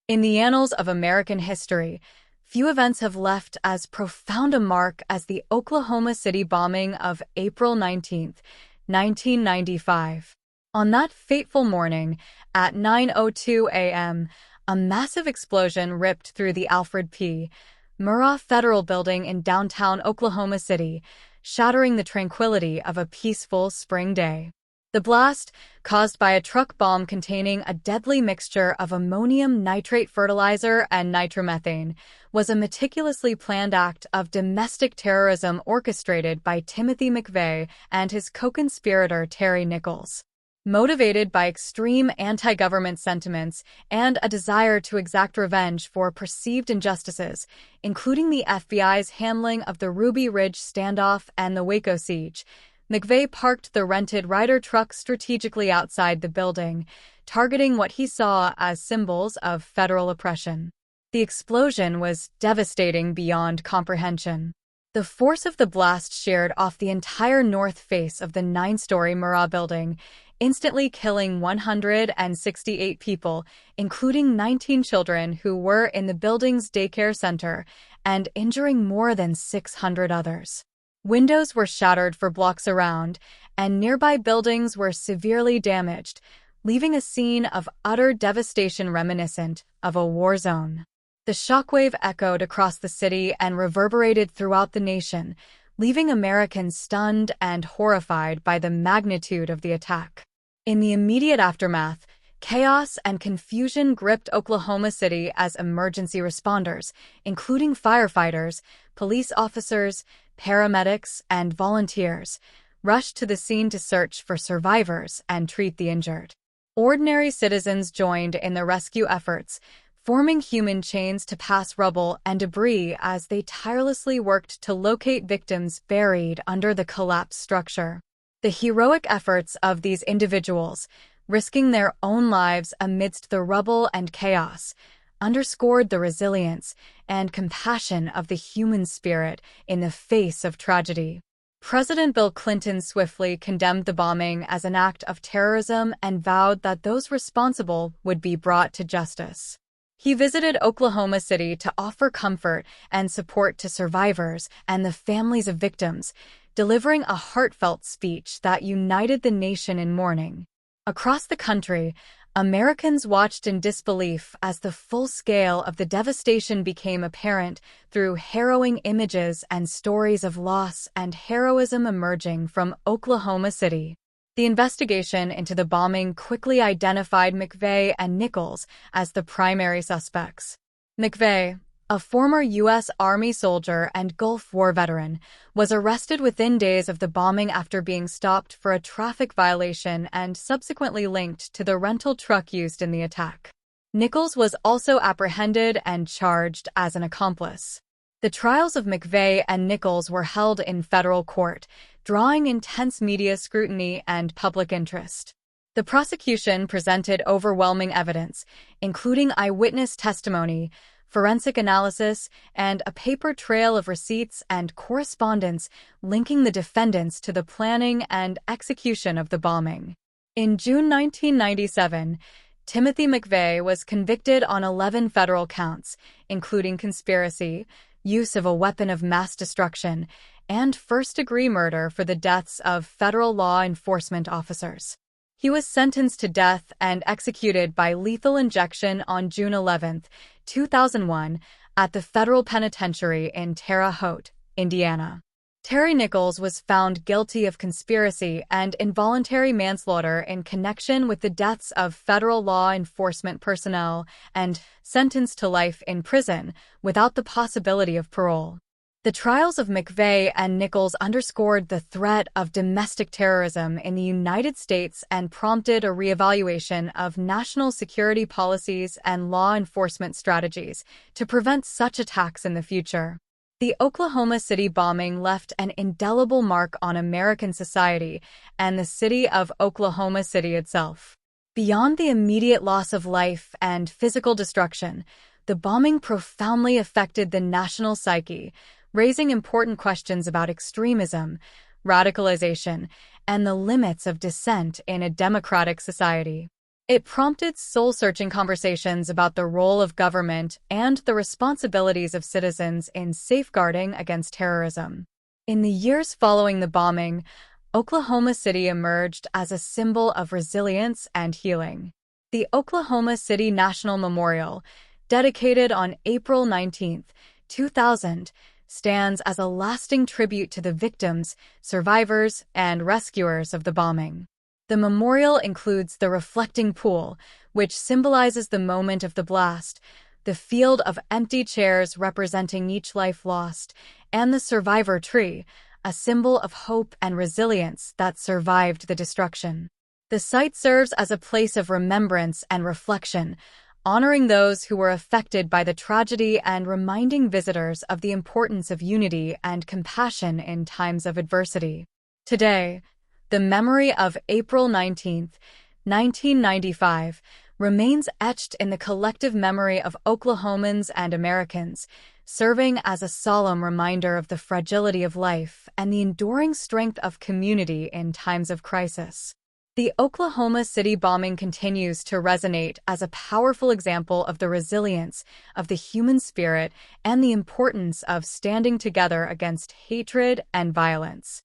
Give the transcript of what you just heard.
In the annals of American history, few events have left as profound a mark as the Oklahoma City bombing of April 19, 1995. On that fateful morning, at 9:02 a.m., a massive explosion ripped through the Alfred P. Murrah Federal Building in downtown Oklahoma City, shattering the tranquility of a peaceful spring day. The blast, caused by a truck bomb containing a deadly mixture of ammonium nitrate fertilizer and nitromethane, was a meticulously planned act of domestic terrorism orchestrated by Timothy McVeigh and his co-conspirator Terry Nichols. Motivated by extreme anti-government sentiments and a desire to exact revenge for perceived injustices, including the FBI's handling of the Ruby Ridge standoff and the Waco siege, McVeigh parked the rented Ryder truck strategically outside the building, targeting what he saw as symbols of federal oppression. The explosion was devastating beyond comprehension. The force of the blast sheared off the entire north face of the 9-story Murrah building, instantly killing 168 people, including 19 children who were in the building's daycare center, and injuring more than 600 others. Windows were shattered for blocks around, and nearby buildings were severely damaged, leaving a scene of utter devastation reminiscent of a war zone. The shockwave echoed across the city and reverberated throughout the nation, leaving Americans stunned and horrified by the magnitude of the attack. In the immediate aftermath, chaos and confusion gripped Oklahoma City as emergency responders, including firefighters, police officers, paramedics, and volunteers, rushed to the scene to search for survivors and treat the injured. Ordinary citizens joined in the rescue efforts, forming human chains to pass rubble and debris as they tirelessly worked to locate victims buried under the collapsed structure. The heroic efforts of these individuals, risking their own lives amidst the rubble and chaos, underscored the resilience and compassion of the human spirit in the face of tragedy. President Bill Clinton swiftly condemned the bombing as an act of terrorism and vowed that those responsible would be brought to justice. He visited Oklahoma City to offer comfort and support to survivors and the families of victims, delivering a heartfelt speech that united the nation in mourning. Across the country, Americans watched in disbelief as the full scale of the devastation became apparent through harrowing images and stories of loss and heroism emerging from Oklahoma City. The investigation into the bombing quickly identified McVeigh and Nichols as the primary suspects. McVeigh, a former U.S. Army soldier and Gulf War veteran, was arrested within days of the bombing after being stopped for a traffic violation and subsequently linked to the rental truck used in the attack. Nichols was also apprehended and charged as an accomplice. The trials of McVeigh and Nichols were held in federal court, drawing intense media scrutiny and public interest. The prosecution presented overwhelming evidence, including eyewitness testimony, forensic analysis, and a paper trail of receipts and correspondence linking the defendants to the planning and execution of the bombing. In June 1997, Timothy McVeigh was convicted on 11 federal counts, including conspiracy, use of a weapon of mass destruction, and first-degree murder for the deaths of federal law enforcement officers. He was sentenced to death and executed by lethal injection on June 11, 2001, at the federal penitentiary in Terre Haute, Indiana. Terry Nichols was found guilty of conspiracy and involuntary manslaughter in connection with the deaths of federal law enforcement personnel and sentenced to life in prison without the possibility of parole. The trials of McVeigh and Nichols underscored the threat of domestic terrorism in the United States and prompted a reevaluation of national security policies and law enforcement strategies to prevent such attacks in the future. The Oklahoma City bombing left an indelible mark on American society and the city of Oklahoma City itself. Beyond the immediate loss of life and physical destruction, the bombing profoundly affected the national psyche, raising important questions about extremism, radicalization, and the limits of dissent in a democratic society. It prompted soul-searching conversations about the role of government and the responsibilities of citizens in safeguarding against terrorism. In the years following the bombing, Oklahoma City emerged as a symbol of resilience and healing. The Oklahoma City National Memorial, dedicated on April 19, 2000, stands as a lasting tribute to the victims, survivors, and rescuers of the bombing. The memorial includes the reflecting pool, which symbolizes the moment of the blast, the field of empty chairs representing each life lost, and the survivor tree, a symbol of hope and resilience that survived the destruction. The site serves as a place of remembrance and reflection, honoring those who were affected by the tragedy and reminding visitors of the importance of unity and compassion in times of adversity. Today, the memory of April 19, 1995, remains etched in the collective memory of Oklahomans and Americans, serving as a solemn reminder of the fragility of life and the enduring strength of community in times of crisis. The Oklahoma City bombing continues to resonate as a powerful example of the resilience of the human spirit and the importance of standing together against hatred and violence.